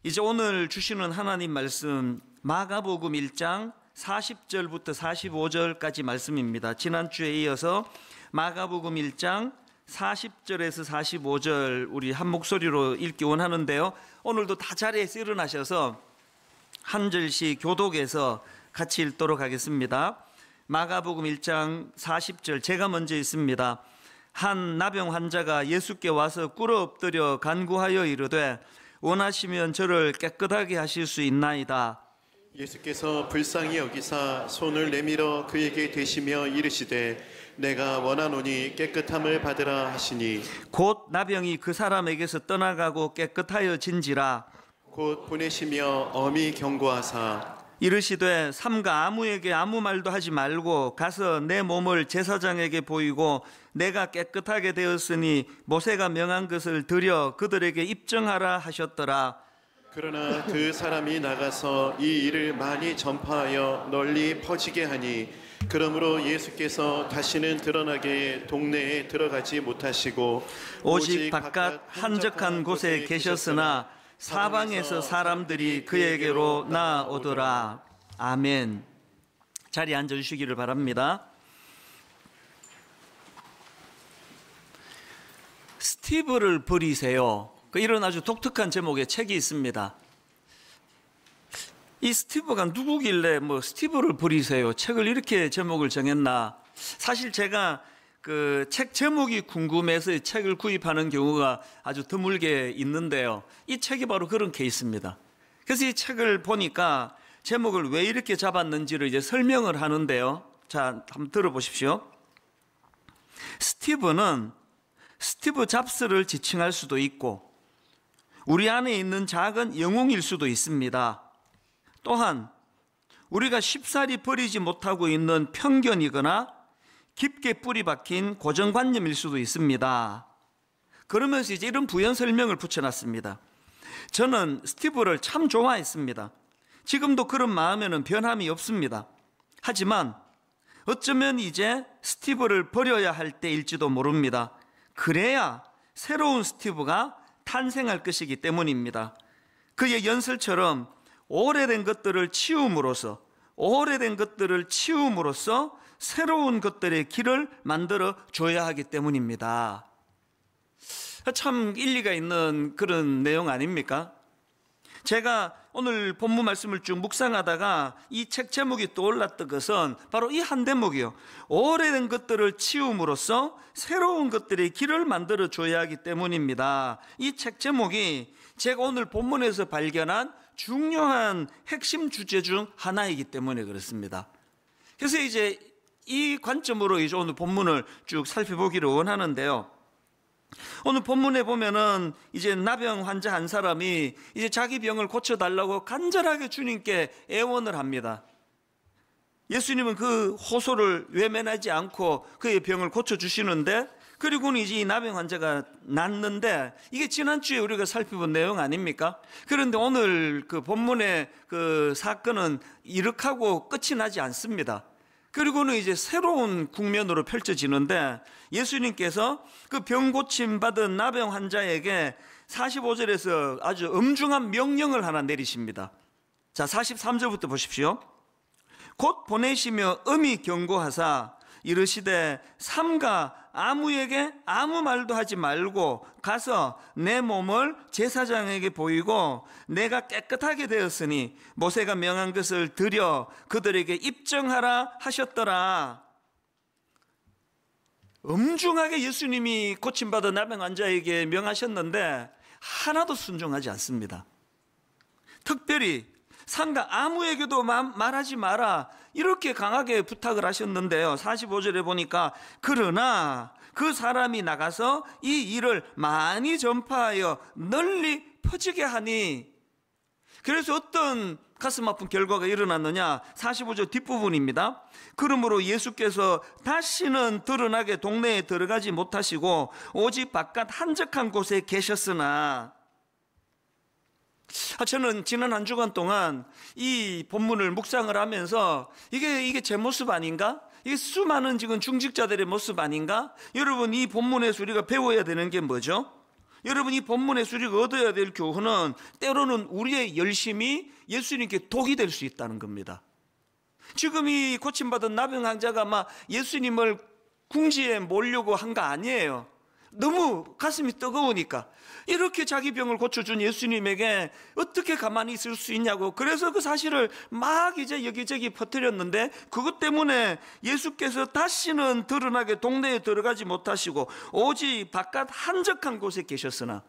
이제 오늘 주시는 하나님 말씀 마가복음 1장 40절부터 45절까지 말씀입니다. 지난주에 이어서 마가복음 1장 40절에서 45절 우리 한 목소리로 읽기 원하는데요, 오늘도 다 자리에서 일어나셔서 한 절씩 교독해서 같이 읽도록 하겠습니다. 마가복음 1장 40절 제가 먼저 읽습니다. 한 나병 환자가 예수께 와서 꿇어 엎드려 간구하여 이르되 원하시면 저를 깨끗하게 하실 수 있나이다. 예수께서 불쌍히 여기사 손을 내밀어 그에게 대시며 이르시되 내가 원하노니 깨끗함을 받으라 하시니 곧 나병이 그 사람에게서 떠나가고 깨끗하여진지라. 곧 보내시며 엄히 경고하사 이르시되 삼가 아무에게 아무 말도 하지 말고 가서 내 몸을 제사장에게 보이고 내가 깨끗하게 되었으니 모세가 명한 것을 드려 그들에게 입증하라 하셨더라. 그러나 그 사람이 나가서 이 일을 많이 전파하여 널리 퍼지게 하니 그러므로 예수께서 다시는 드러나게 동네에 들어가지 못하시고 오직 바깥 한적한 곳에 계셨으나 사방에서 사람들이 그에게로 나아오더라. 아멘. 자리에 앉아주시기를 바랍니다. 스티브를 버리세요, 이런 아주 독특한 제목의 책이 있습니다. 이 스티브가 누구길래 스티브를 버리세요 책을 이렇게 제목을 정했나. 사실 제가 그 책 제목이 궁금해서 이 책을 구입하는 경우가 아주 드물게 있는데요, 이 책이 바로 그런 케이스입니다. 그래서 이 책을 보니까 제목을 왜 이렇게 잡았는지를 이제 설명을 하는데요, 자, 한번 들어보십시오. 스티브는 스티브 잡스를 지칭할 수도 있고 우리 안에 있는 작은 영웅일 수도 있습니다. 또한 우리가 쉽사리 버리지 못하고 있는 편견이거나 깊게 뿌리 박힌 고정관념일 수도 있습니다. 그러면서 이제 이런 부연 설명을 붙여놨습니다. 저는 스티브를 참 좋아했습니다. 지금도 그런 마음에는 변함이 없습니다. 하지만 어쩌면 이제 스티브를 버려야 할 때일지도 모릅니다. 그래야 새로운 스티브가 탄생할 것이기 때문입니다. 그의 연설처럼 오래된 것들을 치움으로써 새로운 것들의 길을 만들어 줘야 하기 때문입니다. 참 일리가 있는 그런 내용 아닙니까? 제가 오늘 본문 말씀을 쭉 묵상하다가 이 책 제목이 떠올랐던 것은 바로 이 한 대목이요. 오래된 것들을 치움으로써 새로운 것들의 길을 만들어 줘야 하기 때문입니다. 이 책 제목이 제가 오늘 본문에서 발견한 중요한 핵심 주제 중 하나이기 때문에 그렇습니다. 그래서 이제 이 관점으로 이제 오늘 본문을 쭉 살펴보기를 원하는데요, 오늘 본문에 보면은 이제 나병 환자 한 사람이 이제 자기 병을 고쳐달라고 간절하게 주님께 애원을 합니다. 예수님은 그 호소를 외면하지 않고 그의 병을 고쳐주시는데, 그리고는 이제 이 나병 환자가 낫는데, 이게 지난주에 우리가 살펴본 내용 아닙니까? 그런데 오늘 그 본문의 그 사건은 이렇게 하고 끝이 나지 않습니다. 그리고는 이제 새로운 국면으로 펼쳐지는데, 예수님께서 그 병 고침 받은 나병 환자에게 45절에서 아주 엄중한 명령을 하나 내리십니다. 자, 43절부터 보십시오. 곧 보내시며 엄히 경고하사 이르시되 삼가 아무에게 아무 말도 하지 말고 가서 내 몸을 제사장에게 보이고 내가 깨끗하게 되었으니 모세가 명한 것을 드려 그들에게 입증하라 하셨더라. 엄중하게 예수님이 고침받은 나병 환자에게 명하셨는데 하나도 순종하지 않습니다. 특별히 삼가 아무에게도 말하지 마라 이렇게 강하게 부탁을 하셨는데요, 45절에 보니까 그러나 그 사람이 나가서 이 일을 많이 전파하여 널리 퍼지게 하니, 그래서 어떤 가슴 아픈 결과가 일어났느냐, 45절 뒷부분입니다. 그러므로 예수께서 다시는 드러나게 동네에 들어가지 못하시고 오직 바깥 한적한 곳에 계셨으나, 저는 지난 한 주간 동안 이 본문을 묵상을 하면서 이게 제 모습 아닌가? 이게 수많은 지금 중직자들의 모습 아닌가? 여러분, 이 본문에서 우리가 배워야 되는 게 뭐죠? 여러분, 이 본문에서 우리가 얻어야 될 교훈은 때로는 우리의 열심이 예수님께 독이 될 수 있다는 겁니다. 지금 이 고침받은 나병 환자가 막 예수님을 궁지에 몰려고 한 거 아니에요. 너무 가슴이 뜨거우니까. 이렇게 자기 병을 고쳐준 예수님에게 어떻게 가만히 있을 수 있냐고. 그래서 그 사실을 막 이제 여기저기 퍼뜨렸는데, 그것 때문에 예수께서 다시는 드러나게 동네에 들어가지 못하시고 오직 바깥 한적한 곳에 계셨으나,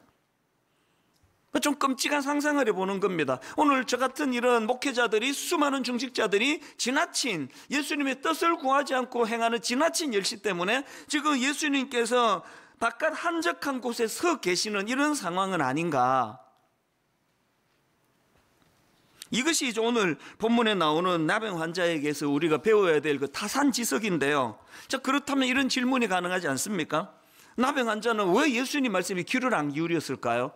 좀 끔찍한 상상을 해보는 겁니다. 오늘 저 같은 이런 목회자들이, 수많은 중직자들이 지나친 예수님의 뜻을 구하지 않고 행하는 지나친 열심 때문에 지금 예수님께서 바깥 한적한 곳에 서 계시는 이런 상황은 아닌가. 이것이 이제 오늘 본문에 나오는 나병 환자에게서 우리가 배워야 될 그 타산지석인데요. 자, 그렇다면 이런 질문이 가능하지 않습니까? 나병 환자는 왜 예수님 말씀에 귀를 안 기울였을까요?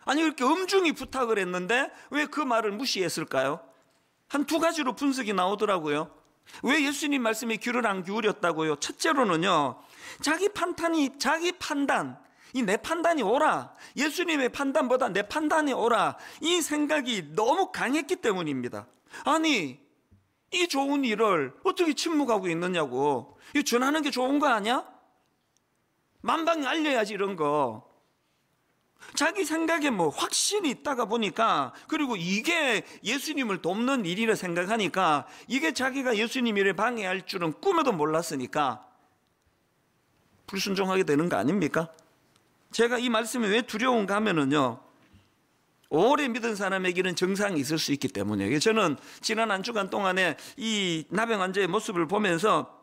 아니, 이렇게 엄중히 부탁을 했는데 왜 그 말을 무시했을까요? 한 두 가지로 분석이 나오더라고요. 왜 예수님 말씀에 귀를 안 기울였다고요? 첫째로는요, 자기 판단, 이 내 판단이 옳아, 예수님의 판단보다 내 판단이 옳아, 이 생각이 너무 강했기 때문입니다. 아니, 이 좋은 일을 어떻게 침묵하고 있느냐고. 이거 전하는 게 좋은 거 아니야? 만방에 알려야지, 이런 거. 자기 생각에 뭐 확신이 있다가 보니까, 그리고 이게 예수님을 돕는 일이라 생각하니까, 이게 자기가 예수님 일을 방해할 줄은 꿈에도 몰랐으니까 불순종하게 되는 거 아닙니까? 제가 이 말씀이 왜 두려운가 하면은요, 오래 믿은 사람에게는 정상이 있을 수 있기 때문이에요. 저는 지난 한 주간 동안에 이 나병 환자의 모습을 보면서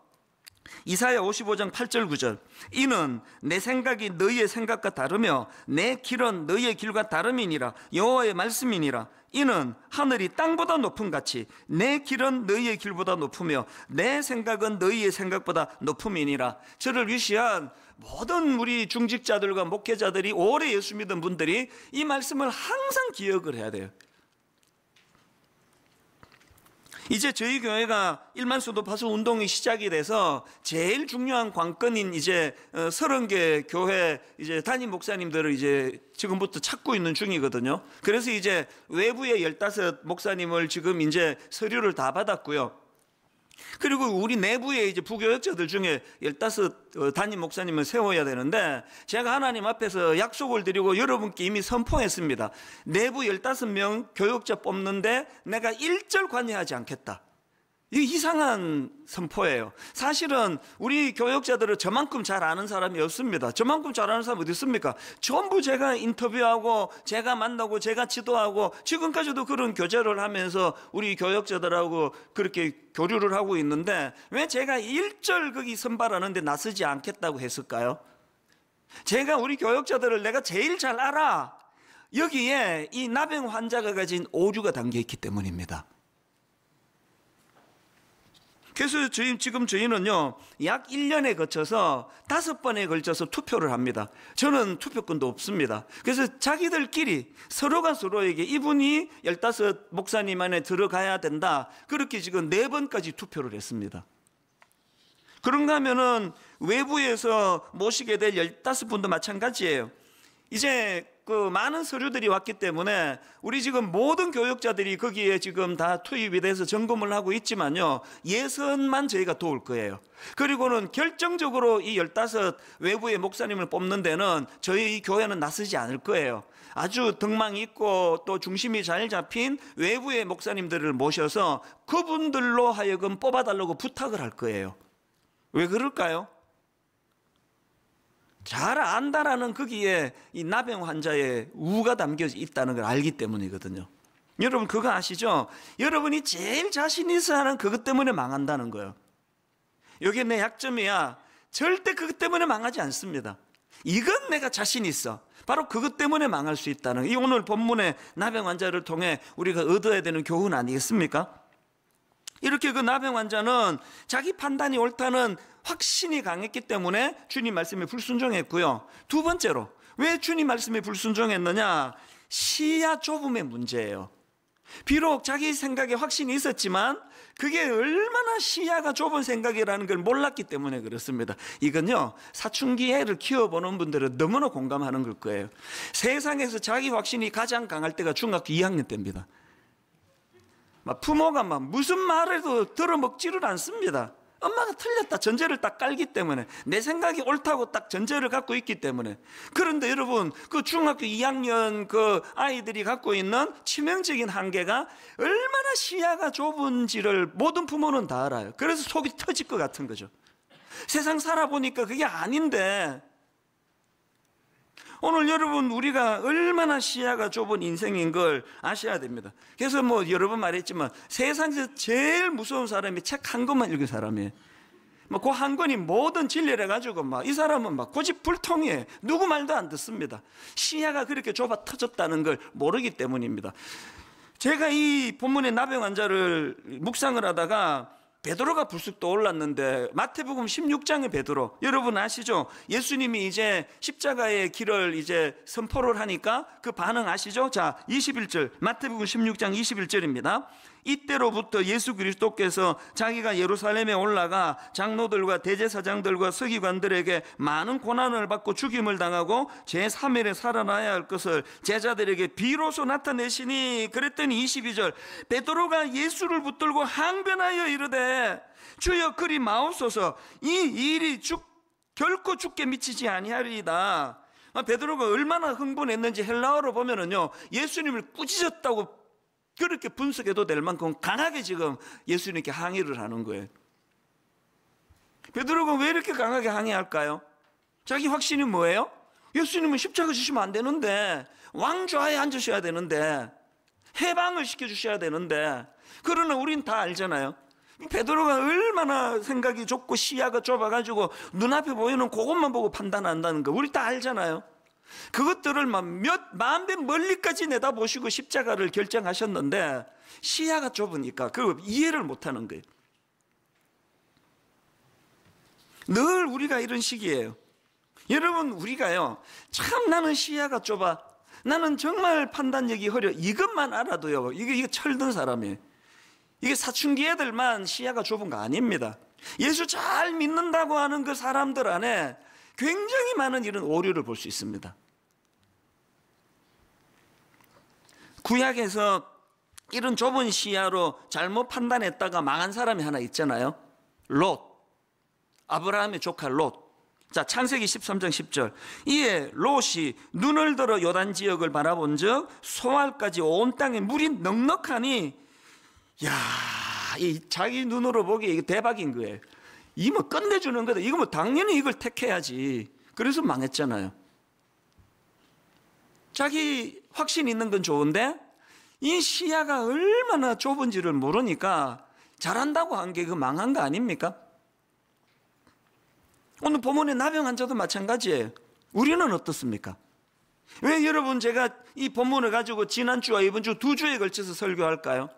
이사야 55장 8절 9절, 이는 내 생각이 너희의 생각과 다르며 내 길은 너희의 길과 다름이니라. 여호와의 말씀이니라. 이는 하늘이 땅보다 높음 같이 내 길은 너희의 길보다 높으며 내 생각은 너희의 생각보다 높음이니라. 저를 위시한 모든 우리 중직자들과 목회자들이, 오래 예수 믿은 분들이 이 말씀을 항상 기억을 해야 돼요. 이제 저희 교회가 1만 수도파수 운동이 시작이 돼서 제일 중요한 관건인 이제 30개 교회 이제 담임 목사님들을 이제 지금부터 찾고 있는 중이거든요. 그래서 이제 외부의 15 목사님을 지금 이제 서류를 다 받았고요. 그리고 우리 내부에 이제 부교역자들 중에 15 담임 목사님을 세워야 되는데, 제가 하나님 앞에서 약속을 드리고 여러분께 이미 선포했습니다. 내부 15명 교역자 뽑는데 내가 일절 관여하지 않겠다. 이 이상한 선포예요. 사실은 우리 교역자들은 저만큼 잘 아는 사람이 없습니다. 저만큼 잘 아는 사람이 어디 있습니까? 전부 제가 인터뷰하고 제가 만나고 제가 지도하고 지금까지도 그런 교제를 하면서 우리 교역자들하고 그렇게 교류를 하고 있는데, 왜 제가 일절 거기 선발하는데 나서지 않겠다고 했을까요? 제가 우리 교역자들을 내가 제일 잘 알아. 여기에 이 나병 환자가 가진 오류가 담겨 있기 때문입니다. 그래서 지금 저희는요, 약 1년에 거쳐서 5번에 걸쳐서 투표를 합니다. 저는 투표권도 없습니다. 그래서 자기들끼리 서로가 서로에게 이분이 15 목사님 안에 들어가야 된다, 그렇게 지금 4번까지 투표를 했습니다. 그런가 하면은 외부에서 모시게 될 15분도 마찬가지예요. 이제 그 많은 서류들이 왔기 때문에 우리 지금 모든 교역자들이 거기에 지금 다 투입이 돼서 점검을 하고 있지만요, 예선만 저희가 도울 거예요. 그리고는 결정적으로 이 15 외부의 목사님을 뽑는 데는 저희 교회는 나서지 않을 거예요. 아주 덕망이 있고 또 중심이 잘 잡힌 외부의 목사님들을 모셔서 그분들로 하여금 뽑아달라고 부탁을 할 거예요. 왜 그럴까요? 잘 안다라는 거기에 이 나병 환자의 우가 담겨 있다는 걸 알기 때문이거든요. 여러분 그거 아시죠? 여러분이 제일 자신 있어 하는 그것 때문에 망한다는 거예요. 이게 내 약점이야. 절대 그것 때문에 망하지 않습니다. 이건 내가 자신 있어. 바로 그것 때문에 망할 수 있다는, 이 오늘 본문의 나병 환자를 통해 우리가 얻어야 되는 교훈 아니겠습니까? 이렇게 그 나병 환자는 자기 판단이 옳다는 확신이 강했기 때문에 주님 말씀에 불순종했고요. 두 번째로, 왜 주님 말씀에 불순종했느냐? 시야 좁음의 문제예요. 비록 자기 생각에 확신이 있었지만 그게 얼마나 시야가 좁은 생각이라는 걸 몰랐기 때문에 그렇습니다. 이건요, 사춘기 애를 키워보는 분들은 너무나 공감하는 걸 거예요. 세상에서 자기 확신이 가장 강할 때가 중학교 2학년 때입니다. 부모가 무슨 말해도 들어먹지를 않습니다. 엄마가 틀렸다 전제를 딱 깔기 때문에, 내 생각이 옳다고 딱 전제를 갖고 있기 때문에. 그런데 여러분, 그 중학교 2학년 그 아이들이 갖고 있는 치명적인 한계가 얼마나 시야가 좁은지를 모든 부모는 다 알아요. 그래서 속이 터질 것 같은 거죠. 세상 살아보니까 그게 아닌데, 오늘 여러분, 우리가 얼마나 시야가 좁은 인생인 걸 아셔야 됩니다. 그래서 여러 번 말했지만 세상에서 제일 무서운 사람이 책 한 권만 읽은 사람이에요. 그 한 권이 모든 진리를 가지고 이 사람은 고집불통이에요. 누구 말도 안 듣습니다. 시야가 그렇게 좁아 터졌다는 걸 모르기 때문입니다. 제가 이 본문의 나병 환자를 묵상을 하다가 베드로가 불쑥 떠올랐는데, 마태복음 16장의 베드로, 여러분 아시죠? 예수님이 이제 십자가의 길을 이제 선포를 하니까 그 반응 아시죠? 자, 21절, 마태복음 16장 21절입니다. 이때로부터 예수 그리스도께서 자기가 예루살렘에 올라가 장로들과 대제사장들과 서기관들에게 많은 고난을 받고 죽임을 당하고 제3일에 살아나야 할 것을 제자들에게 비로소 나타내시니, 그랬더니 22절, 베드로가 예수를 붙들고 항변하여 이르되 주여 그리 마옵소서, 이 일이 결코 죽게 미치지 아니하리이다. 베드로가 얼마나 흥분했는지 헬라어로 보면은요, 예수님을 꾸짖었다고 그렇게 분석해도 될 만큼 강하게 지금 예수님께 항의를 하는 거예요. 베드로가 왜 이렇게 강하게 항의할까요? 자기 확신이 뭐예요? 예수님은 십자가 지시면 안 되는데, 왕좌에 앉으셔야 되는데, 해방을 시켜주셔야 되는데. 그러나 우린 다 알잖아요. 베드로가 얼마나 생각이 좁고 시야가 좁아가지고 눈앞에 보이는 그것만 보고 판단한다는 거 우리 다 알잖아요. 그것들을 만 배 멀리까지 내다보시고 십자가를 결정하셨는데 시야가 좁으니까 그걸 이해를 못하는 거예요. 늘 우리가 이런 식이에요. 여러분, 우리가요, 참 나는 시야가 좁아, 나는 정말 판단력이 흐려, 이것만 알아도요, 이게 철든 사람이에요. 이게 사춘기 애들만 시야가 좁은 거 아닙니다. 예수 잘 믿는다고 하는 그 사람들 안에 굉장히 많은 이런 오류를 볼 수 있습니다. 구약에서 이런 좁은 시야로 잘못 판단했다가 망한 사람이 하나 있잖아요. 롯, 아브라함의 조카 롯. 자, 창세기 13장 10절. 이에 롯이 눈을 들어 요단 지역을 바라본 즉 소알까지 온 땅에 물이 넉넉하니, 야, 이 자기 눈으로 보기에 이게 대박인 거예요. 이거 끝내주는 거다. 이거 당연히 이걸 택해야지. 그래서 망했잖아요. 자기 확신 있는 건 좋은데 이 시야가 얼마나 좁은지를 모르니까 잘한다고 한 게 그 망한 거 아닙니까? 오늘 본문의 나병 환자도 마찬가지예요. 우리는 어떻습니까? 왜 여러분 제가 이 본문을 가지고 지난주와 이번 주 두 주에 걸쳐서 설교할까요?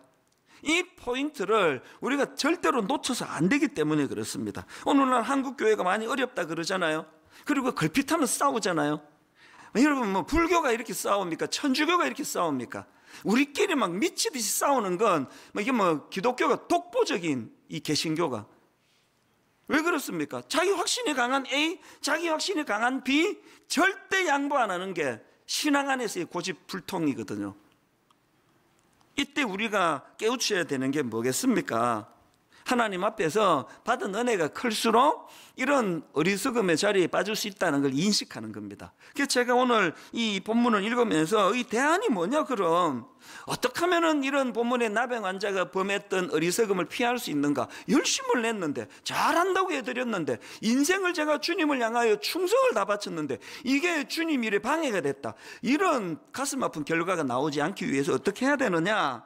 이 포인트를 우리가 절대로 놓쳐서 안 되기 때문에 그렇습니다. 오늘날 한국 교회가 많이 어렵다 그러잖아요. 그리고 걸핏하면 싸우잖아요. 여러분, 불교가 이렇게 싸웁니까? 천주교가 이렇게 싸웁니까? 우리끼리 미치듯이 싸우는 건 이게 기독교가 독보적인 이 개신교가. 왜 그렇습니까? 자기 확신이 강한 A, 자기 확신이 강한 B, 절대 양보 안 하는 게 신앙 안에서의 고집불통이거든요. 이때 우리가 깨우쳐야 되는 게 뭐겠습니까? 하나님 앞에서 받은 은혜가 클수록 이런 어리석음의 자리에 빠질 수 있다는 걸 인식하는 겁니다. 그래서 제가 오늘 이 본문을 읽으면서 이 대안이 뭐냐, 그럼 어떻게 하면 이런 본문의 나병 환자가 범했던 어리석음을 피할 수 있는가? 열심을 냈는데, 잘한다고 해드렸는데, 인생을 제가 주님을 향하여 충성을 다 바쳤는데 이게 주님 일에 방해가 됐다. 이런 가슴 아픈 결과가 나오지 않기 위해서 어떻게 해야 되느냐?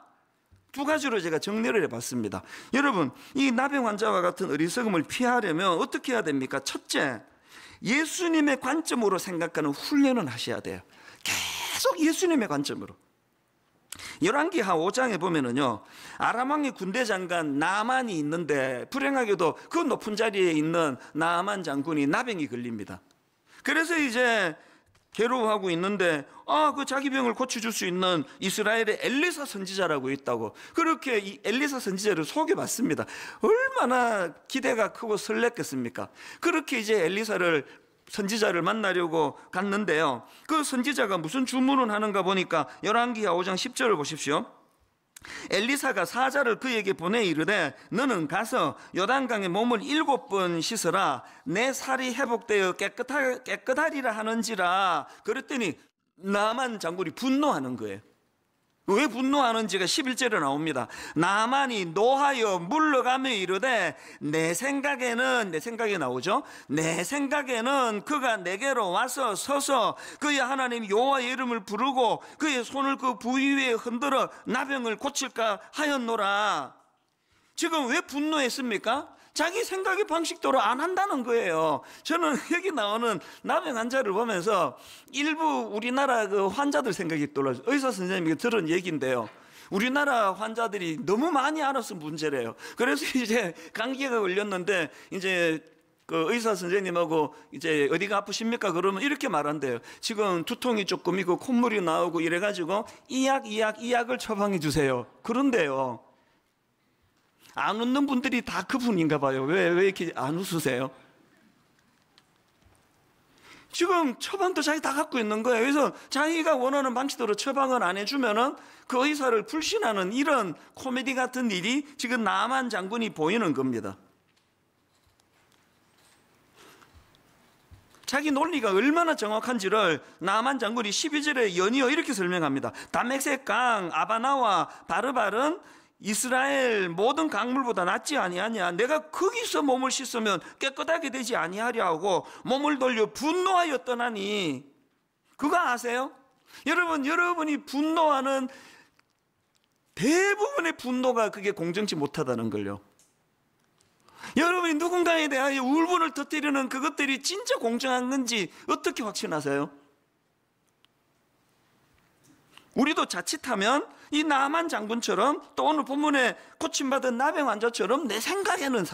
두 가지로 제가 정리를 해봤습니다. 여러분, 이 나병 환자와 같은 어리석음을 피하려면 어떻게 해야 됩니까? 첫째, 예수님의 관점으로 생각하는 훈련을 하셔야 돼요. 계속 예수님의 관점으로. 열왕기하 5장에 보면은요, 아람 왕의 군대 장관 나아만이 있는데 불행하게도 그 높은 자리에 있는 나아만 장군이 나병이 걸립니다. 그래서 이제 괴로워하고 있는데 그 자기 병을 고쳐줄 수 있는 이스라엘의 엘리사 선지자라고 있다고 그렇게 이 엘리사 선지자를 소개받습니다. 얼마나 기대가 크고 설렜겠습니까? 그렇게 이제 선지자를 만나려고 갔는데요, 그 선지자가 무슨 주문을 하는가 보니까 열왕기하 5장 10절을 보십시오. 엘리사가 사자를 그에게 보내 이르되 너는 가서 요단강에 몸을 7번 씻으라 내 살이 회복되어 깨끗하리라 하는지라. 그랬더니 나만 장군이 분노하는 거예요. 왜 분노하는지가 11절에 나옵니다. 나만이 노하여 물러가며 이르되 내 생각에 나오죠. 내 생각에는 그가 내게로 와서 서서 그의 하나님 여호와의 이름을 부르고 그의 손을 그 부위 위에 흔들어 나병을 고칠까 하였노라. 지금 왜 분노했습니까? 자기 생각의 방식대로 안 한다는 거예요. 저는 여기 나오는 나병 환자를 보면서 일부 우리나라 그 환자들 생각이 떠올라요. 의사 선생님이 들은 얘기인데요, 우리나라 환자들이 너무 많이 알아서 문제래요. 그래서 이제 감기가 걸렸는데 이제 그 의사 선생님하고 이제 어디가 아프십니까? 그러면 이렇게 말한대요. 지금 두통이 조금 있고 콧물이 나오고 이래가지고 이 약을 처방해 주세요. 그런데요, 안 웃는 분들이 다 그분인가 봐요. 왜 이렇게 안 웃으세요? 지금 처방도 자기 다 갖고 있는 거예요. 그래서 자기가 원하는 방식대로 처방을 안 해주면은 그 의사를 불신하는 이런 코미디 같은 일이 지금 나만 장군이 보이는 겁니다. 자기 논리가 얼마나 정확한지를 나만 장군이 12절에 연이어 이렇게 설명합니다. 다메섹 강 아바나와 바르발은 이스라엘 모든 강물보다 낫지 아니하냐. 내가 거기서 몸을 씻으면 깨끗하게 되지 아니하려 하고 몸을 돌려 분노하여 떠나니. 그거 아세요? 여러분이 분노하는 대부분의 분노가 그게 공정치 못하다는 걸요. 여러분이 누군가에 대하여 울분을 터뜨리는 그것들이 진짜 공정한 건지 어떻게 확신하세요? 우리도 자칫하면 이 나만 장군처럼 또 오늘 본문에 고침받은 나병 환자처럼 내 생각에는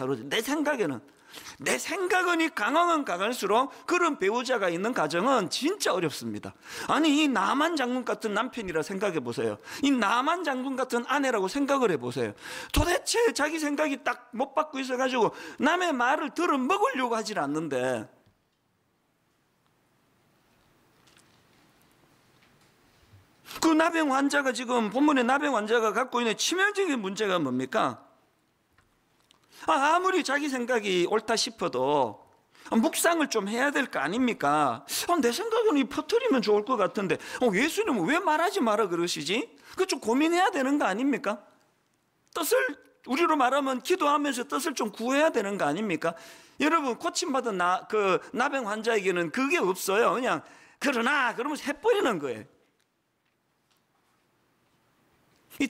내 생각은 이 강하면 강할수록 그런 배우자가 있는 가정은 진짜 어렵습니다. 아니 이 나만 장군 같은 남편이라 생각해 보세요. 이 나만 장군 같은 아내라고 생각을 해보세요. 도대체 자기 생각이 딱 못 받고 있어가지고 남의 말을 들어 먹으려고 하질 않는데, 그 나병 환자가 지금 본문의 나병 환자가 갖고 있는 치명적인 문제가 뭡니까? 아무리 자기 생각이 옳다 싶어도 묵상을 좀 해야 될 거 아닙니까? 내 생각은 퍼뜨리면 좋을 것 같은데 예수님은 왜 말하지 마라 그러시지? 그거 좀 고민해야 되는 거 아닙니까? 뜻을 우리로 말하면 기도하면서 뜻을 좀 구해야 되는 거 아닙니까? 여러분 고침받은 나병 환자에게는 그게 없어요. 그냥 그러면서 해버리는 거예요.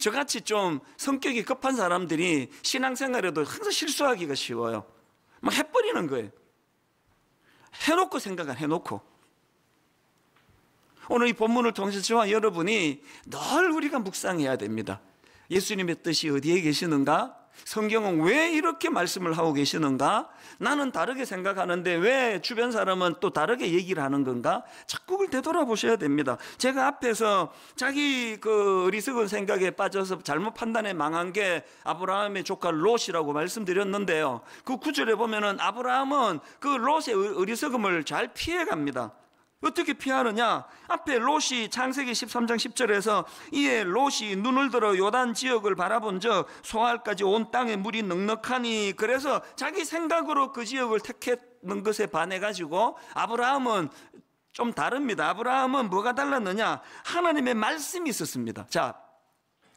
저같이 좀 성격이 급한 사람들이 신앙생활에도 항상 실수하기가 쉬워요. 막 해버리는 거예요. 해놓고 생각을 해놓고. 오늘 이 본문을 통해서 저와 여러분이 늘 우리가 묵상해야 됩니다. 예수님의 뜻이 어디에 계시는가? 성경은 왜 이렇게 말씀을 하고 계시는가? 나는 다르게 생각하는데 왜 주변 사람은 또 다르게 얘기를 하는 건가? 자꾸 그걸 되돌아보셔야 됩니다. 제가 앞에서 자기 어리석은 생각에 빠져서 잘못 판단에 망한 게 아브라함의 조카 롯이라고 말씀드렸는데요, 그 구절에 보면은 아브라함은 그 롯의 어리석음을 잘 피해갑니다. 어떻게 피하느냐? 앞에 롯이 창세기 13장 10절에서 이에 롯이 눈을 들어 요단 지역을 바라본 적 소알까지 온 땅에 물이 넉넉하니, 그래서 자기 생각으로 그 지역을 택했는 것에 반해가지고 아브라함은 좀 다릅니다. 아브라함은 뭐가 달랐느냐? 하나님의 말씀이 있었습니다. 자,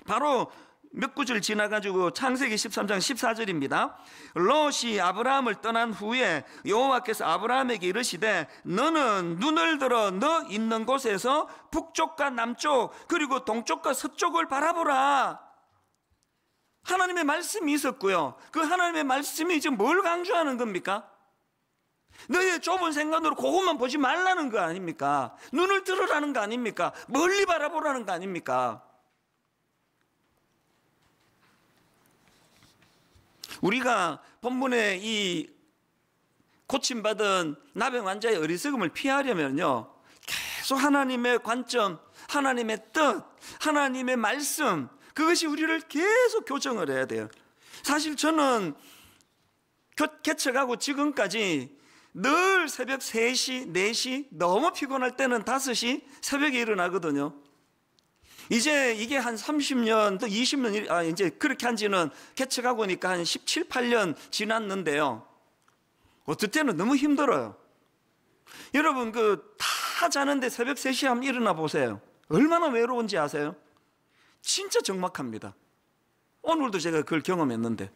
바로 몇 구절 지나가지고 창세기 13장 14절입니다. 롯이 아브라함을 떠난 후에 여호와께서 아브라함에게 이르시되 너는 눈을 들어 너 있는 곳에서 북쪽과 남쪽 그리고 동쪽과 서쪽을 바라보라. 하나님의 말씀이 있었고요. 그 하나님의 말씀이 지금 뭘 강조하는 겁니까? 너의 좁은 생각으로 그것만 보지 말라는 거 아닙니까? 눈을 들으라는 거 아닙니까? 멀리 바라보라는 거 아닙니까? 우리가 본문에 이 고침받은 나병 환자의 어리석음을 피하려면요, 계속 하나님의 관점, 하나님의 뜻, 하나님의 말씀, 그것이 우리를 계속 교정을 해야 돼요. 사실 저는 개척하고 지금까지 늘 새벽 3시, 4시, 너무 피곤할 때는 5시 새벽에 일어나거든요. 이제 이게 한 30년, 또 20년, 이제 그렇게 한 지는 개척하고 니까 한 17, 8년 지났는데요. 어떨 때는 너무 힘들어요. 여러분, 다 자는데 새벽 3시에 한번 일어나 보세요. 얼마나 외로운지 아세요? 진짜 적막합니다. 오늘도 제가 그걸 경험했는데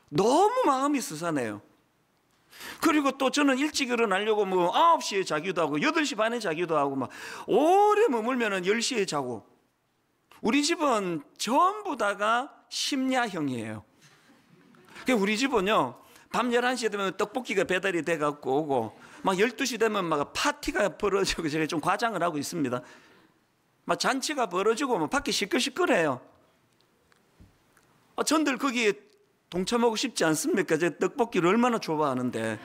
너무 마음이 스산해요. 그리고 또 저는 일찍 일어나려고 9시에 자기도 하고 8시 반에 자기도 하고 막 오래 머물면 10시에 자고. 우리 집은 전부 다가 심야형이에요. 우리 집은요, 밤 11시에 되면 떡볶이가 배달이 돼갖고 오고, 막 12시 되면 막 파티가 벌어지고, 제가 좀 과장을 하고 있습니다. 막 잔치가 벌어지고, 막 밖에 시끌시끌해요. 전들 거기에 동참하고 싶지 않습니까? 제 떡볶이를 얼마나 좋아하는데.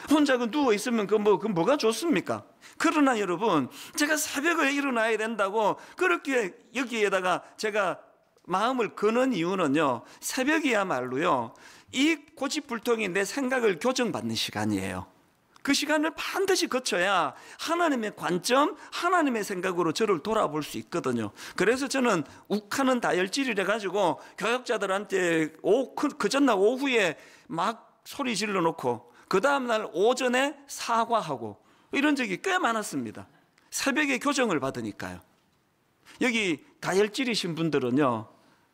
혼자 누워있으면 뭐가 좋습니까? 그러나 여러분, 제가 새벽에 일어나야 된다고 그렇게 여기에다가 제가 마음을 거는 이유는요, 새벽이야말로요, 이 고집불통이 내 생각을 교정받는 시간이에요. 그 시간을 반드시 거쳐야 하나님의 관점, 하나님의 생각으로 저를 돌아볼 수 있거든요. 그래서 저는 욱하는 다혈질이라 가지고 교역자들한테 그 전날 오후에 막 소리 질러 놓고 그 다음날 오전에 사과하고 이런 적이 꽤 많았습니다. 새벽에 교정을 받으니까요. 여기 다혈질이신 분들은요,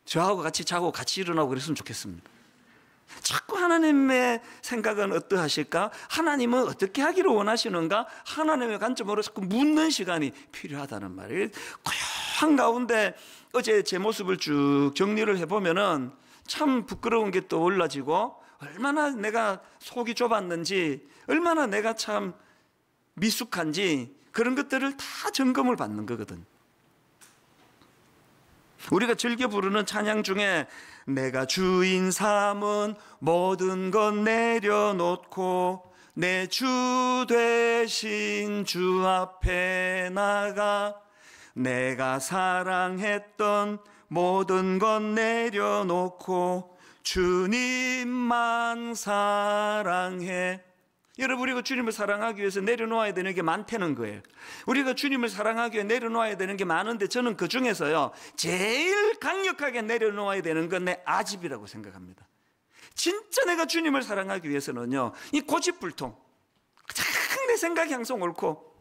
저하고 같이 자고 같이 일어나고 그랬으면 좋겠습니다. 자꾸 하나님의 생각은 어떠하실까? 하나님은 어떻게 하기를 원하시는가? 하나님의 관점으로 자꾸 묻는 시간이 필요하다는 말이에요. 고요한 가운데 어제 제 모습을 쭉 정리를 해보면은 참 부끄러운 게 또 올라지고, 얼마나 내가 속이 좁았는지, 얼마나 내가 참 미숙한지, 그런 것들을 다 점검을 받는 거거든. 우리가 즐겨 부르는 찬양 중에 내가 주인 삼은 모든 것 내려놓고 내 주 되신 주 앞에 나가 내가 사랑했던 모든 것 내려놓고 주님만 사랑해. 여러분, 우리가 주님을 사랑하기 위해서 내려놓아야 되는 게 많다는 거예요. 우리가 주님을 사랑하기 위해 내려놓아야 되는 게 많은데, 저는 그 중에서요, 제일 강력하게 내려놓아야 되는 건 내 아집이라고 생각합니다. 진짜 내가 주님을 사랑하기 위해서는요, 이 고집불통, 가장 내 생각이 항상 옳고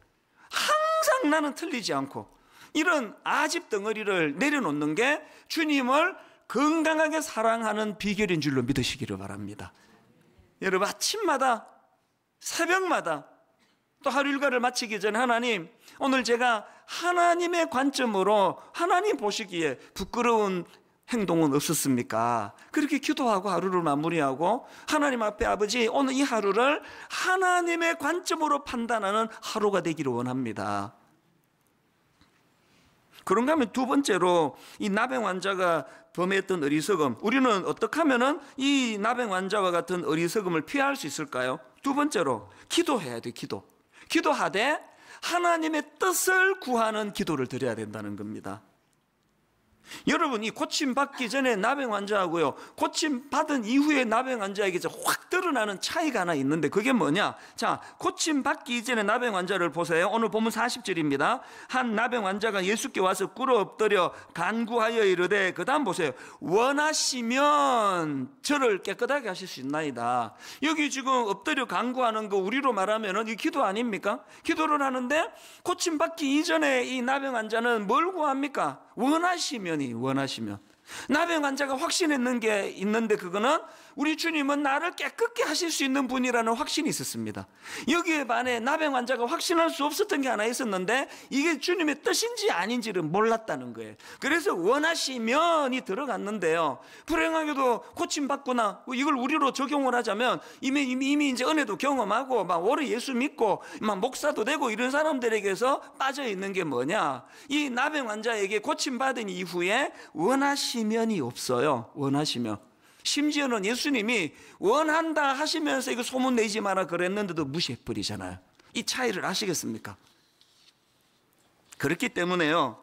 항상 나는 틀리지 않고, 이런 아집 덩어리를 내려놓는 게 주님을 건강하게 사랑하는 비결인 줄로 믿으시기를 바랍니다. 여러분, 아침마다, 새벽마다, 또 하루 일과를 마치기 전에 하나님, 오늘 제가 하나님의 관점으로 하나님 보시기에 부끄러운 행동은 없었습니까? 그렇게 기도하고 하루를 마무리하고, 하나님 앞에 아버지, 오늘 이 하루를 하나님의 관점으로 판단하는 하루가 되기를 원합니다. 그런가 하면 두 번째로, 이 나병 환자가 범했던 어리석음, 우리는 어떻게 하면은 이 나병 환자와 같은 어리석음을 피할 수 있을까요? 두 번째로, 기도해야 돼. 기도하되 하나님의 뜻을 구하는 기도를 드려야 된다는 겁니다. 여러분, 이 고침 받기 전에 나병 환자하고요, 고침 받은 이후에 나병 환자에게 확 드러나는 차이가 하나 있는데, 그게 뭐냐? 자, 고침 받기 이전에 나병 환자를 보세요. 오늘 본문 40절입니다. 한 나병 환자가 예수께 와서 꿇어 엎드려 간구하여 이르되, 그 다음 보세요. 원하시면 저를 깨끗하게 하실 수 있나이다. 여기 지금 엎드려 간구하는 거 우리로 말하면 이 기도 아닙니까? 기도를 하는데, 고침 받기 이전에 이 나병 환자는 뭘 구합니까? 원하시면. 나병 환자가 확신했는 게 있는데, 그거는 우리 주님은 나를 깨끗게 하실 수 있는 분이라는 확신이 있었습니다. 여기에 반해 나병 환자가 확신할 수 없었던 게 하나 있었는데, 이게 주님의 뜻인지 아닌지를 몰랐다는 거예요. 그래서 원하시면이 들어갔는데요, 불행하게도 고침받거나 이걸 우리로 적용을 하자면 이미 이제 은혜도 경험하고 막 오래 예수 믿고 막 목사도 되고 이런 사람들에게서 빠져 있는 게 뭐냐? 이 나병 환자에게 고침받은 이후에 원하시면이 없어요. 원하시면. 심지어는 예수님이 원한다 하시면서 이거 소문 내지 마라 그랬는데도 무시해버리잖아요. 이 차이를 아시겠습니까? 그렇기 때문에요,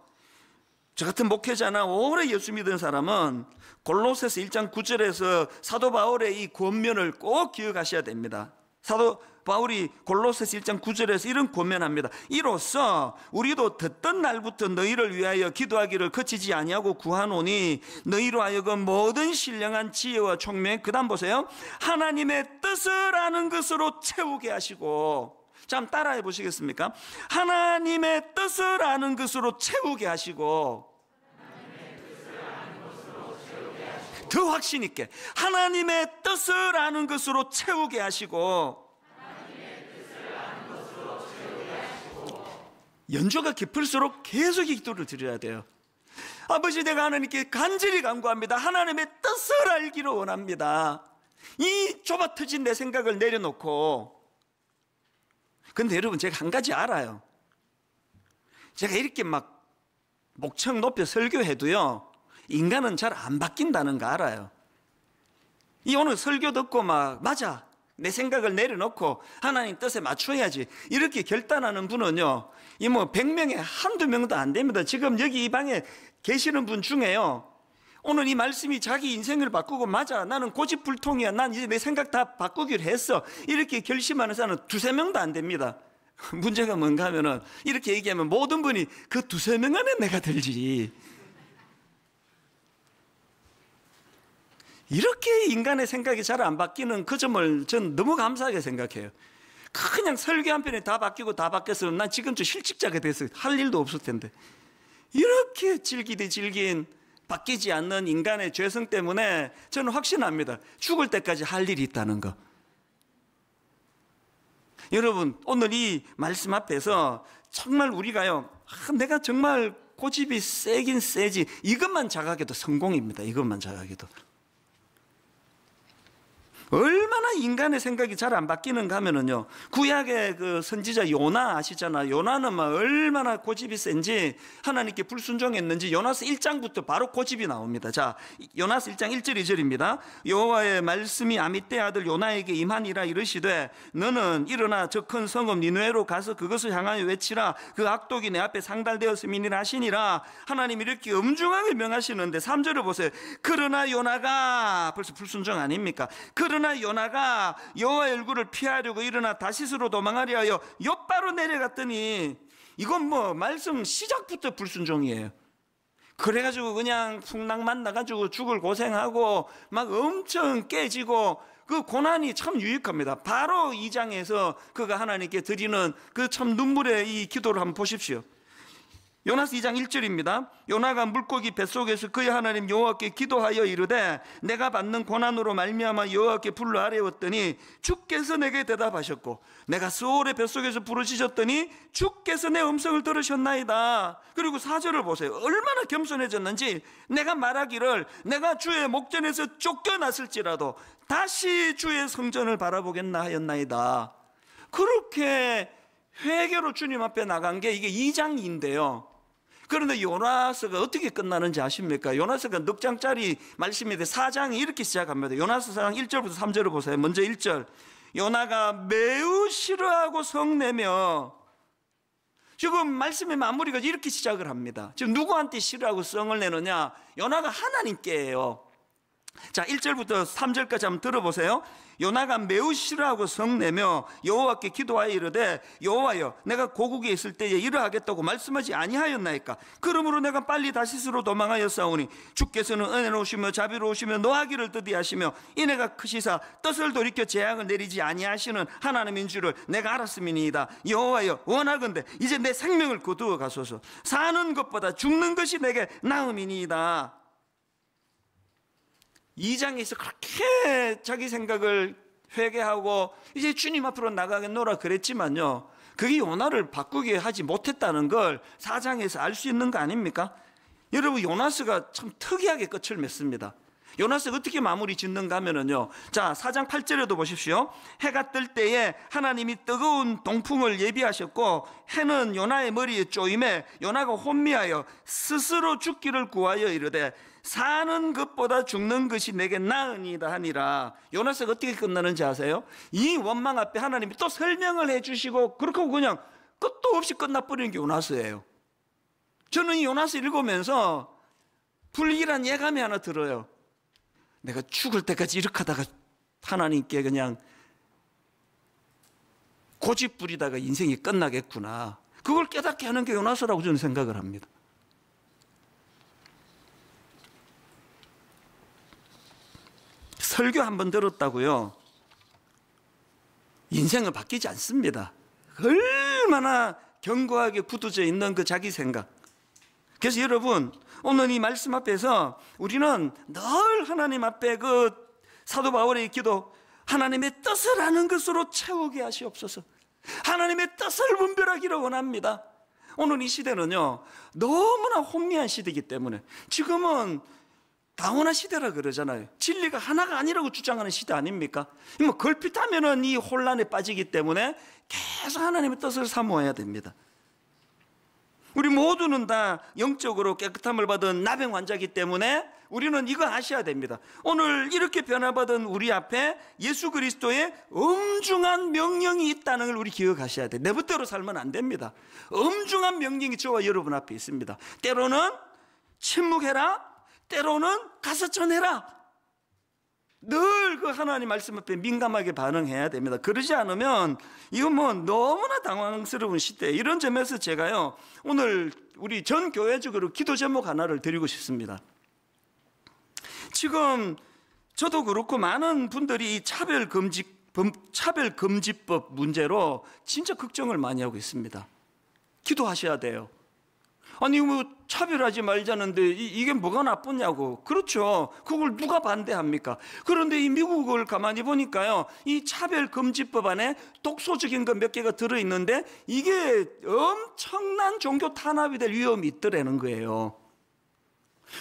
저 같은 목회자나 오래 예수 믿은 사람은 골로새서 1장 9절에서 사도 바울의 이 권면을 꼭 기억하셔야 됩니다. 사도 바울이 골로새서 1장 9절에서 이런 권면합니다. 이로써 우리도 듣던 날부터 너희를 위하여 기도하기를 그치지 아니하고 구하노니 너희로 하여금 모든 신령한 지혜와 총명, 그 다음 보세요, 하나님의 뜻을 아는 것으로 채우게 하시고, 자, 한번 따라해 보시겠습니까? 하나님의 뜻을 아는 것으로 채우게 하시고, 더 확신 있게 하나님의 뜻을 아는 것으로 채우게 하시고, 연주가 깊을수록 계속 기도를 드려야 돼요. 아버지, 내가 하나님께 간절히 간구합니다. 하나님의 뜻을 알기를 원합니다. 이 좁아 터진 내 생각을 내려놓고. 근데 여러분, 제가 한 가지 알아요. 제가 이렇게 막 목청 높여 설교해도요, 인간은 잘 안 바뀐다는 거 알아요. 이 오늘 설교 듣고 막 맞아, 내 생각을 내려놓고 하나님 뜻에 맞춰야지, 이렇게 결단하는 분은요, 이 뭐 100명에 한두 명도 안 됩니다. 지금 여기 이 방에 계시는 분 중에요, 오늘 이 말씀이 자기 인생을 바꾸고 맞아, 나는 고집불통이야, 난 이제 내 생각 다 바꾸기로 했어, 이렇게 결심하는 사람은 두세 명도 안 됩니다. 문제가 뭔가 하면은 이렇게 얘기하면 모든 분이 그 두세 명 안에 내가 들지, 이렇게 인간의 생각이 잘 안 바뀌는 그 점을 전 너무 감사하게 생각해요. 그냥 설교 한 편에 다 바뀌고 다 바뀌었으면 난 지금쯤 실직자가 됐어요. 할 일도 없을 텐데. 이렇게 질긴 바뀌지 않는 인간의 죄성 때문에 저는 확신합니다. 죽을 때까지 할 일이 있다는 거. 여러분, 오늘 이 말씀 앞에서 정말 우리가요, 내가 정말 고집이 세긴 세지, 이것만 자각해도 성공입니다. 이것만 자각해도. 얼마나 인간의 생각이 잘 안 바뀌는가 하면은요, 구약의 그 선지자 요나 아시잖아요. 요나는 막 얼마나 고집이 센지, 하나님께 불순종했는지 요나서 1장부터 바로 고집이 나옵니다. 자, 요나서 1장 1절 2절입니다. 여호와의 말씀이 아미떼 아들 요나에게 임하니라. 이르시되 너는 일어나 저 큰 성읍 니느웨로 가서 그것을 향하여 외치라. 그 악독이 내 앞에 상달되었음이니라 하시니라. 하나님이 이렇게 엄중하게 명하시는데 3절을 보세요. 그러나 요나가, 벌써 불순종 아닙니까? 그러나 요나가 여호와의 얼굴을 피하려고 일어나 다시스로 도망하려 하여 욥바로 내려갔더니, 이건 뭐 말씀 시작부터 불순종이에요. 그래가지고 그냥 풍랑만 나가지고 죽을 고생하고 막 엄청 깨지고, 그 고난이 참 유익합니다. 바로 2장에서 그가 하나님께 드리는 그 참 눈물의 이 기도를 한번 보십시오. 요나서 2장 1절입니다. 요나가 물고기 뱃속에서 그의 하나님 여호와께 기도하여 이르되 내가 받는 고난으로 말미암아 여호와께 불러 아뢰었더니 주께서 내게 대답하셨고, 내가 스올의 뱃속에서 부르짖었더니 주께서 내 음성을 들으셨나이다. 그리고 4절을 보세요. 얼마나 겸손해졌는지, 내가 말하기를 내가 주의 목전에서 쫓겨났을지라도 다시 주의 성전을 바라보겠나 하였나이다. 그렇게 회개로 주님 앞에 나간 게 이게 2장인데요. 그런데 요나서가 어떻게 끝나는지 아십니까? 요나서가 넉 장짜리 말씀인데 4장이 이렇게 시작합니다. 요나서 4장 1절부터 3절을 보세요. 먼저 1절. 요나가 매우 싫어하고 성내며, 지금 말씀의 마무리가 이렇게 시작을 합니다. 지금 누구한테 싫어하고 성을 내느냐? 요나가 하나님께예요. 자, 1절부터 3절까지 한번 들어보세요. 요나가 매우 싫어하고 성내며 여호와께 기도하여 이르되 여호와여, 내가 고국에 있을 때에 이러하겠다고 말씀하지 아니하였나이까? 그러므로 내가 빨리 다시스로 도망하였사오니 주께서는 은혜로우시며 자비로우시며 노하기를 더디하시며 인애가 크시사 뜻을 돌이켜 재앙을 내리지 아니하시는 하나님인 줄을 내가 알았음이니이다. 여호와여, 원하건대 이제 내 생명을 거두어 가소서. 사는 것보다 죽는 것이 내게 나음이니이다. 2장에서 그렇게 자기 생각을 회개하고 이제 주님 앞으로 나가겠노라 그랬지만요, 그게 요나를 바꾸게 하지 못했다는 걸 4장에서 알 수 있는 거 아닙니까? 여러분, 요나스가 참 특이하게 끝을 맺습니다. 요나스가 어떻게 마무리 짓는가 하면은요, 자, 4장 8절에도 보십시오. 해가 뜰 때에 하나님이 뜨거운 동풍을 예비하셨고 해는 요나의 머리에 쪼임에 요나가 혼미하여 스스로 죽기를 구하여 이르되 사는 것보다 죽는 것이 내게 나으니이다 하니라. 요나스가 어떻게 끝나는지 아세요? 이 원망 앞에 하나님이 또 설명을 해주시고, 그렇게 그냥 끝도 없이 끝나버리는 게 요나스예요. 저는 이 요나스 읽으면서 불길한 예감이 하나 들어요. 내가 죽을 때까지 이렇게 하다가 하나님께 그냥 고집 부리다가 인생이 끝나겠구나. 그걸 깨닫게 하는 게 요나스라고 저는 생각을 합니다. 설교 한번 들었다고요 인생은 바뀌지 않습니다. 얼마나 견고하게 굳어져 있는 그 자기 생각. 그래서 여러분, 오늘 이 말씀 앞에서 우리는 늘 하나님 앞에 그 사도 바울의 기도, 하나님의 뜻을 아는 것으로 채우게 하시옵소서. 하나님의 뜻을 분별하기를 원합니다. 오늘 이 시대는요 너무나 혼미한 시대이기 때문에, 지금은 다원화 시대라 그러잖아요. 진리가 하나가 아니라고 주장하는 시대 아닙니까? 뭐 걸핏하면은 이 혼란에 빠지기 때문에 계속 하나님의 뜻을 사모해야 됩니다. 우리 모두는 다 영적으로 깨끗함을 받은 나병 환자이기 때문에 우리는 이거 아셔야 됩니다. 오늘 이렇게 변화받은 우리 앞에 예수 그리스도의 엄중한 명령이 있다는 걸 우리 기억하셔야 돼요. 내 멋대로 살면 안 됩니다. 엄중한 명령이 저와 여러분 앞에 있습니다. 때로는 침묵해라, 때로는 가서 전해라. 늘 그 하나님 말씀 앞에 민감하게 반응해야 됩니다. 그러지 않으면 이건 뭐 너무나 당황스러운 시대. 이런 점에서 제가요 오늘 우리 전 교회적으로 기도 제목 하나를 드리고 싶습니다. 지금 저도 그렇고 많은 분들이 이 차별금지법 문제로 진짜 걱정을 많이 하고 있습니다. 기도하셔야 돼요. 아니 뭐 차별하지 말자는데 이게 뭐가 나쁘냐고. 그렇죠. 그걸 누가 반대합니까? 그런데 이 미국을 가만히 보니까요 이 차별금지법 안에 독소적인 것 몇 개가 들어있는데 이게 엄청난 종교 탄압이 될 위험이 있더라는 거예요.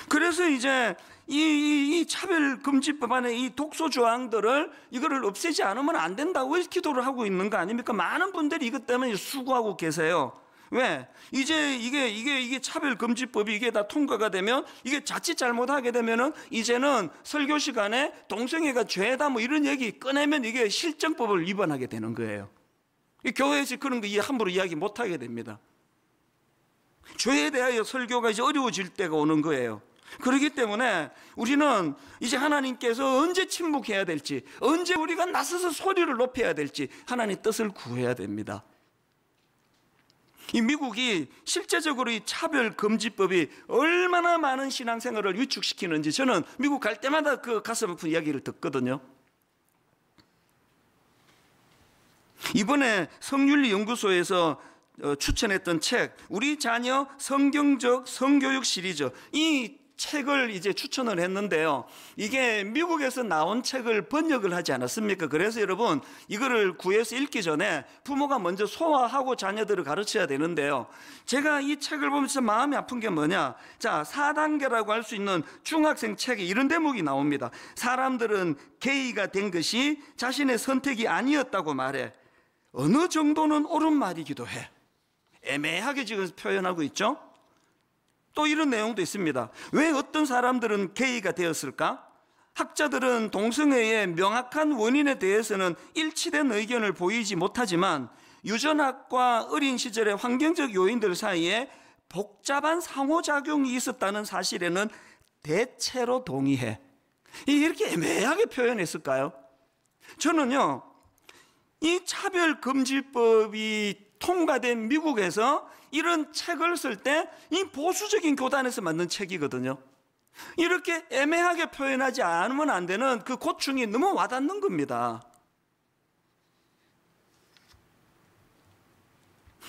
그래서 이제 이 차별금지법 안에 이 독소 조항들을 이거를 없애지 않으면 안 된다고 기도를 하고 있는 거 아닙니까? 많은 분들이 이것 때문에 수고하고 계세요. 왜? 이제 이게 차별금지법이 이게 다 통과가 되면, 이게 자칫 잘못하게 되면은 이제는 설교 시간에 동성애가 죄다 뭐 이런 얘기 꺼내면 이게 실정법을 위반하게 되는 거예요. 교회에서 그런 거 함부로 이야기 못 하게 됩니다. 죄에 대하여 설교가 이제 어려워질 때가 오는 거예요. 그렇기 때문에 우리는 이제 하나님께서 언제 침묵해야 될지, 언제 우리가 나서서 소리를 높여야 될지 하나님 뜻을 구해야 됩니다. 이 미국이 실제적으로 이 차별금지법이 얼마나 많은 신앙생활을 위축시키는지 저는 미국 갈 때마다 그 가슴 아픈 이야기를 듣거든요. 이번에 성윤리연구소에서 추천했던 책, 우리 자녀 성경적 성교육 시리즈, 이 책을 이제 추천을 했는데요. 이게 미국에서 나온 책을 번역을 하지 않았습니까? 그래서 여러분 이거를 구해서 읽기 전에 부모가 먼저 소화하고 자녀들을 가르쳐야 되는데요. 제가 이 책을 보면서 마음이 아픈 게 뭐냐? 자, 4단계라고 할 수 있는 중학생 책에 이런 대목이 나옵니다. 사람들은 게이가 된 것이 자신의 선택이 아니었다고 말해. 어느 정도는 옳은 말이기도 해. 애매하게 지금 표현하고 있죠. 또 이런 내용도 있습니다. 왜 어떤 사람들은 게이가 되었을까? 학자들은 동성애의 명확한 원인에 대해서는 일치된 의견을 보이지 못하지만 유전학과 어린 시절의 환경적 요인들 사이에 복잡한 상호작용이 있었다는 사실에는 대체로 동의해. 이렇게 애매하게 표현했을까요? 저는요 이 차별금지법이 통과된 미국에서 이런 책을 쓸 때 이 보수적인 교단에서 만든 책이거든요. 이렇게 애매하게 표현하지 않으면 안 되는 그 고충이 너무 와닿는 겁니다.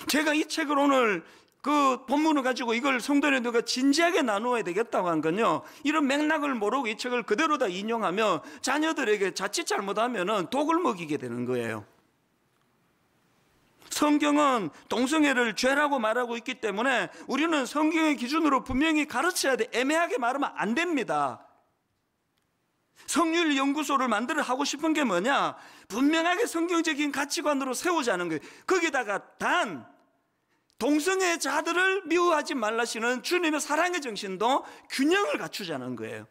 제가 이 책을 오늘 그 본문을 가지고 이걸 성도님들과 진지하게 나누어야 되겠다고 한 건요, 이런 맥락을 모르고 이 책을 그대로 다 인용하면 자녀들에게 자칫 잘못하면 독을 먹이게 되는 거예요. 성경은 동성애를 죄라고 말하고 있기 때문에 우리는 성경의 기준으로 분명히 가르쳐야 돼. 애매하게 말하면 안 됩니다. 성윤리연구소를 만들어 하고 싶은 게 뭐냐? 분명하게 성경적인 가치관으로 세우자는 거예요. 거기다가 단 동성애자들을 미워하지 말라시는 주님의 사랑의 정신도 균형을 갖추자는 거예요.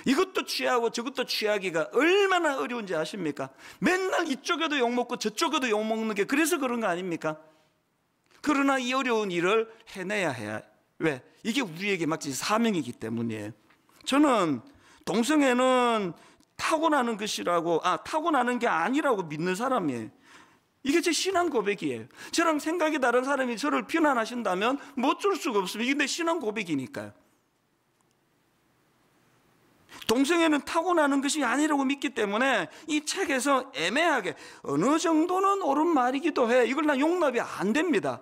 이것도 취하고 저것도 취하기가 얼마나 어려운지 아십니까? 맨날 이쪽에도 욕먹고 저쪽에도 욕먹는 게 그래서 그런 거 아닙니까? 그러나 이 어려운 일을 해내야 왜? 이게 우리에게 마치 사명이기 때문이에요. 저는 동성애는 타고나는 것이라고, 타고나는 게 아니라고 믿는 사람이에요. 이게 제 신앙 고백이에요. 저랑 생각이 다른 사람이 저를 비난하신다면 뭐 어쩔 수가 없습니다. 이게 내 신앙 고백이니까요. 동성애는 타고나는 것이 아니라고 믿기 때문에 이 책에서 애매하게 어느 정도는 옳은 말이기도 해. 이걸 난 용납이 안 됩니다.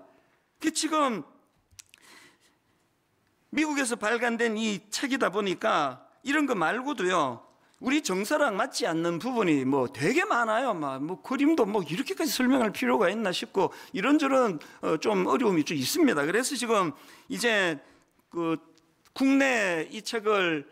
지금 미국에서 발간된 이 책이다 보니까 이런 거 말고도요, 우리 정서랑 맞지 않는 부분이 뭐 되게 많아요. 뭐 그림도 뭐 이렇게까지 설명할 필요가 있나 싶고 이런저런 좀 어려움이 좀 있습니다. 그래서 지금 이제 그 국내 이 책을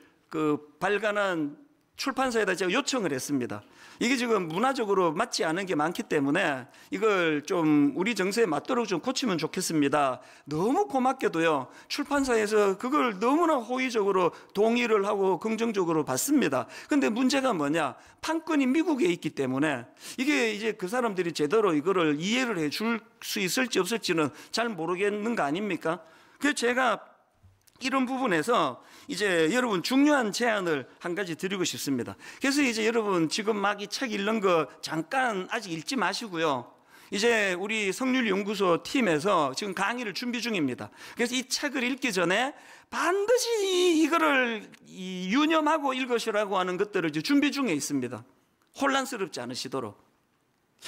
발간한 출판사에다 제가 요청을 했습니다. 이게 지금 문화적으로 맞지 않은 게 많기 때문에 이걸 좀 우리 정서에 맞도록 좀 고치면 좋겠습니다. 너무 고맙게도요, 출판사에서 그걸 너무나 호의적으로 동의를 하고 긍정적으로 봤습니다. 근데 문제가 뭐냐? 판권이 미국에 있기 때문에 이게 이제 그 사람들이 제대로 이거를 이해를 해 줄 수 있을지 없을지는 잘 모르겠는 거 아닙니까? 그래서 제가 이런 부분에서 이제 여러분 중요한 제안을 한 가지 드리고 싶습니다. 그래서 이제 여러분 지금 막 이 책 읽는 거 잠깐 아직 읽지 마시고요. 이제 우리 성률연구소 팀에서 지금 강의를 준비 중입니다. 그래서 이 책을 읽기 전에 반드시 이거를 유념하고 읽으시라고 하는 것들을 이제 준비 중에 있습니다. 혼란스럽지 않으시도록.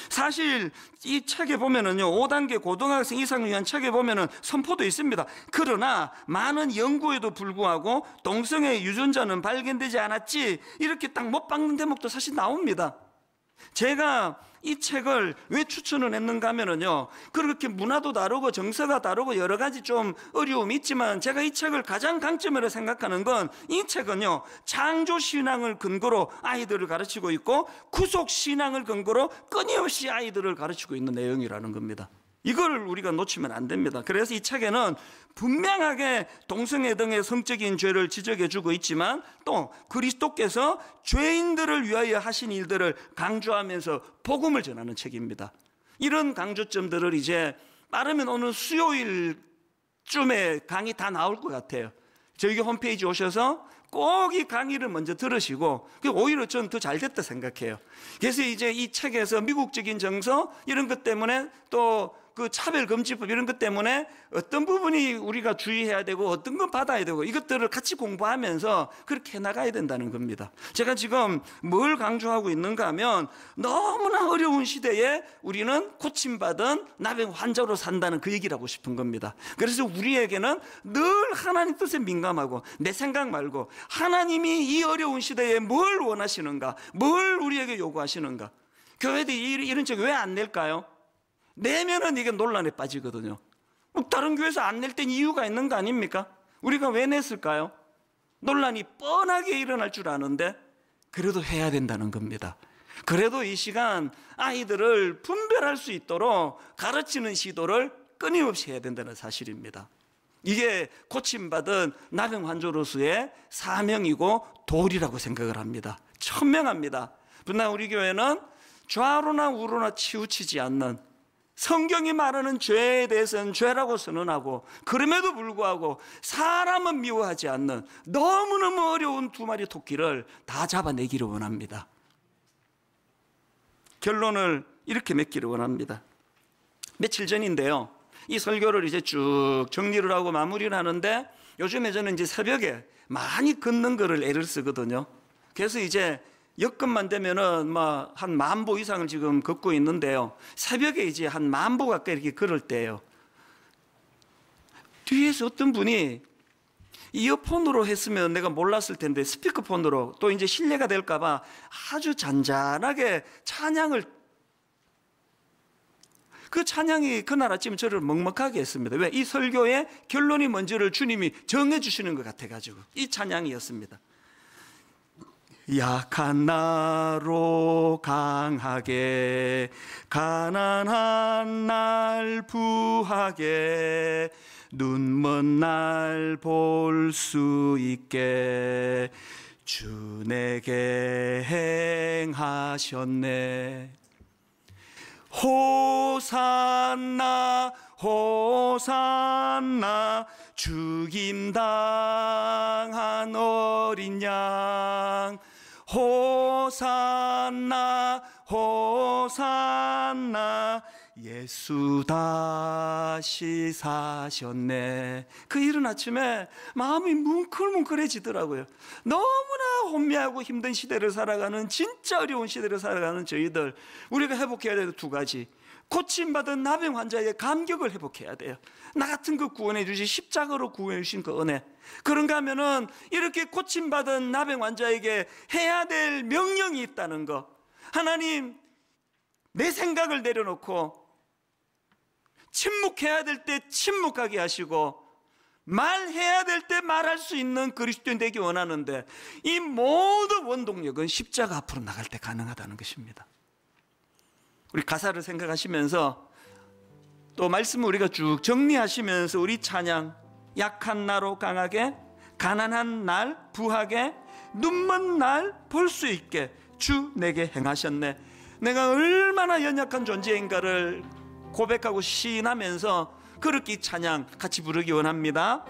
사실 이 책에 보면은요, 5단계 고등학생 이상을 위한 책에 보면은 선포도 있습니다. 그러나 많은 연구에도 불구하고 동성애 유전자는 발견되지 않았지, 이렇게 딱 못 박는 대목도 사실 나옵니다. 제가 이 책을 왜 추천을 했는가 하면은요, 그렇게 문화도 다르고 정서가 다르고 여러 가지 좀 어려움이 있지만 제가 이 책을 가장 강점으로 생각하는 건 이 책은요, 창조신앙을 근거로 아이들을 가르치고 있고 구속신앙을 근거로 끊임없이 아이들을 가르치고 있는 내용이라는 겁니다. 이걸 우리가 놓치면 안 됩니다. 그래서 이 책에는 분명하게 동성애 등의 성적인 죄를 지적해주고 있지만 또 그리스도께서 죄인들을 위하여 하신 일들을 강조하면서 복음을 전하는 책입니다. 이런 강조점들을 이제 빠르면 오늘 수요일쯤에 강의 다 나올 것 같아요. 저희 홈페이지 오셔서 꼭 이 강의를 먼저 들으시고, 오히려 전 더 잘 됐다 생각해요. 그래서 이제 이 책에서 미국적인 정서 이런 것 때문에 또 그 차별금지법 이런 것 때문에 어떤 부분이 우리가 주의해야 되고 어떤 건 받아야 되고 이것들을 같이 공부하면서 그렇게 해나가야 된다는 겁니다. 제가 지금 뭘 강조하고 있는가 하면 너무나 어려운 시대에 우리는 고침받은 나병 환자로 산다는 그 얘기를 하고 싶은 겁니다. 그래서 우리에게는 늘 하나님 뜻에 민감하고 내 생각 말고 하나님이 이 어려운 시대에 뭘 원하시는가, 뭘 우리에게 요구하시는가. 교회들이 이런 책 왜 안 낼까요? 내면은 이게 논란에 빠지거든요. 다른 교회에서 안 낼 땐 이유가 있는 거 아닙니까? 우리가 왜 냈을까요? 논란이 뻔하게 일어날 줄 아는데 그래도 해야 된다는 겁니다. 그래도 이 시간 아이들을 분별할 수 있도록 가르치는 시도를 끊임없이 해야 된다는 사실입니다. 이게 고침받은 나병 환자로서의 사명이고 도리라고 생각을 합니다. 천명합니다. 분명 우리 교회는 좌로나 우로나 치우치지 않는, 성경이 말하는 죄에 대해서는 죄라고 선언하고 그럼에도 불구하고 사람은 미워하지 않는 너무너무 어려운 두 마리 토끼를 다 잡아내기를 원합니다. 결론을 이렇게 맺기를 원합니다. 며칠 전인데요, 이 설교를 이제 쭉 정리를 하고 마무리를 하는데 요즘에 저는 이제 새벽에 많이 걷는 거를 애를 쓰거든요. 그래서 이제 여건만 되면은 뭐 한 10,000보 이상을 지금 걷고 있는데요. 새벽에 이제 한 10,000보 가까이 이렇게 걸을 때예요. 뒤에서 어떤 분이 이어폰으로 했으면 내가 몰랐을 텐데 스피커폰으로 또 이제 실례가 될까봐 아주 잔잔하게 찬양을, 그 찬양이 그날 아침 저를 먹먹하게 했습니다. 왜? 이 설교의 결론이 뭔지를 주님이 정해주시는 것 같아가지고 이 찬양이었습니다. 약한 나로 강하게, 가난한 날 부하게, 눈먼 날 볼 수 있게 주 내게 행하셨네. 호산나 호산나 죽임당한 어린 양 호산나 호산나 예수 다시 사셨네. 그 이른 아침에 마음이 뭉클뭉클해지더라고요. 너무나 혼미하고 힘든 시대를 살아가는, 진짜 어려운 시대를 살아가는 저희들, 우리가 회복해야 될 두 가지. 고침받은 나병 환자의 감격을 회복해야 돼요. 나 같은 거 구원해 주신, 십자가로 구원해 주신 그 은혜. 그런가 하면은 이렇게 고침받은 나병 환자에게 해야 될 명령이 있다는 거. 하나님, 내 생각을 내려놓고 침묵해야 될 때 침묵하게 하시고 말해야 될 때 말할 수 있는 그리스도인 되기 원하는데, 이 모든 원동력은 십자가 앞으로 나갈 때 가능하다는 것입니다. 우리 가사를 생각하시면서 또 말씀을 우리가 쭉 정리하시면서 우리 찬양, 약한 나로 강하게, 가난한 날 부하게, 눈먼 날 볼 수 있게 주 내게 행하셨네. 내가 얼마나 연약한 존재인가를 고백하고 시인하면서 그렇게 찬양 같이 부르기 원합니다.